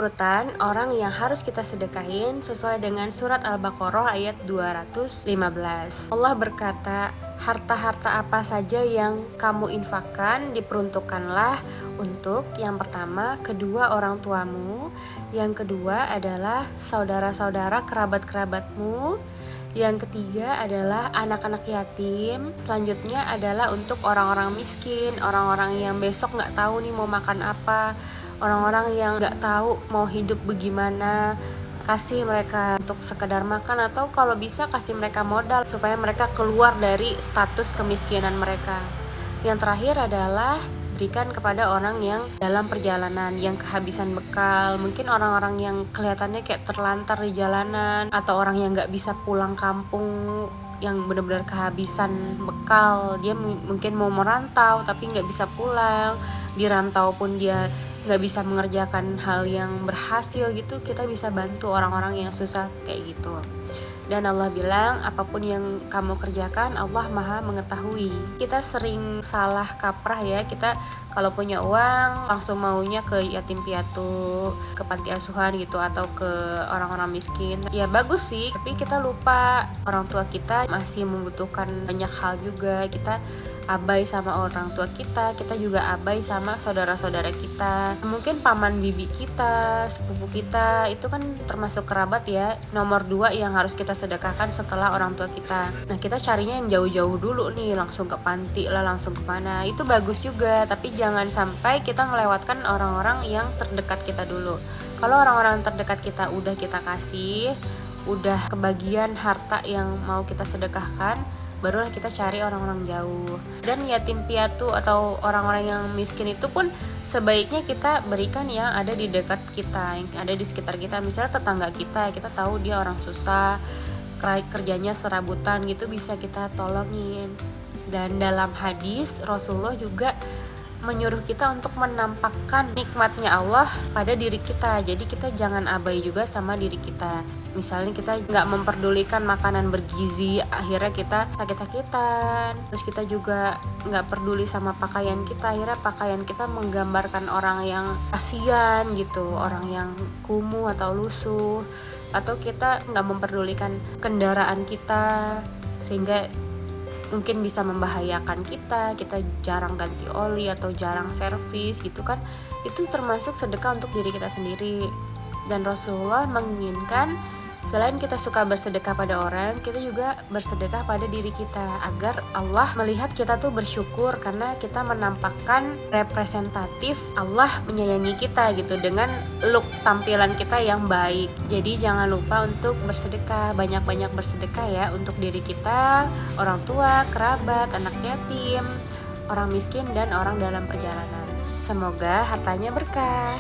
urutan orang yang harus kita sedekahin sesuai dengan surat Al-Baqarah ayat 215. Allah berkata, harta-harta apa saja yang kamu infakkan diperuntukkanlah untuk yang pertama kedua orang tuamu, yang kedua adalah saudara-saudara kerabat-kerabatmu, yang ketiga adalah anak-anak yatim, selanjutnya adalah untuk orang-orang miskin, orang-orang yang besok gak tahu nih mau makan apa, orang-orang yang gak tahu mau hidup bagaimana. Kasih mereka untuk sekedar makan, atau kalau bisa kasih mereka modal supaya mereka keluar dari status kemiskinan mereka. Yang terakhir adalah berikan kepada orang yang dalam perjalanan, yang kehabisan bekal. Mungkin orang-orang yang kelihatannya kayak terlantar di jalanan, atau orang yang gak bisa pulang kampung, yang benar-benar kehabisan bekal. Dia mungkin mau merantau tapi gak bisa pulang. Di rantau pun dia gak bisa mengerjakan hal yang berhasil gitu. Kita bisa bantu orang-orang yang susah kayak gitu. Dan Allah bilang, apapun yang kamu kerjakan Allah maha mengetahui. Kita sering salah kaprah ya. Kita kalau punya uang langsung maunya ke yatim piatu, ke panti asuhan gitu, atau ke orang-orang miskin. Ya bagus sih, tapi kita lupa orang tua kita masih membutuhkan banyak hal juga. Kita abai sama orang tua kita juga abai sama saudara-saudara kita. Mungkin paman bibi kita, sepupu kita, itu kan termasuk kerabat ya, nomor 2 yang harus kita sedekahkan setelah orang tua kita. Nah kita carinya yang jauh-jauh dulu nih, langsung ke panti lah, langsung kemana, itu bagus juga. Tapi jangan sampai kita melewatkan orang-orang yang terdekat kita dulu. Kalau orang-orang terdekat kita udah kita kasih, udah kebagian harta yang mau kita sedekahkan, barulah kita cari orang-orang jauh. Dan yatim piatu atau orang-orang yang miskin itu pun sebaiknya kita berikan yang ada di dekat kita, yang ada di sekitar kita. Misalnya tetangga kita tahu dia orang susah, kerjanya serabutan gitu, bisa kita tolongin. Dan dalam hadis Rasulullah juga menyuruh kita untuk menampakkan nikmatnya Allah pada diri kita. Jadi kita jangan abai juga sama diri kita. Misalnya kita gak memperdulikan makanan bergizi, akhirnya kita sakit-sakitan. Terus kita juga gak peduli sama pakaian kita, akhirnya pakaian kita menggambarkan orang yang kasihan gitu, orang yang kumuh atau lusuh. Atau kita gak memperdulikan kendaraan kita, sehingga mungkin bisa membahayakan kita jarang ganti oli atau jarang servis gitu kan. Itu termasuk sedekah untuk diri kita sendiri. Dan Rasulullah menginginkan selain kita suka bersedekah pada orang, kita juga bersedekah pada diri kita, agar Allah melihat kita tuh bersyukur karena kita menampakkan representatif Allah menyayangi kita gitu, dengan look tampilan kita yang baik. Jadi jangan lupa untuk bersedekah, banyak-banyak bersedekah ya, untuk diri kita, orang tua, kerabat, anak yatim, orang miskin, dan orang dalam perjalanan. Semoga hartanya berkah.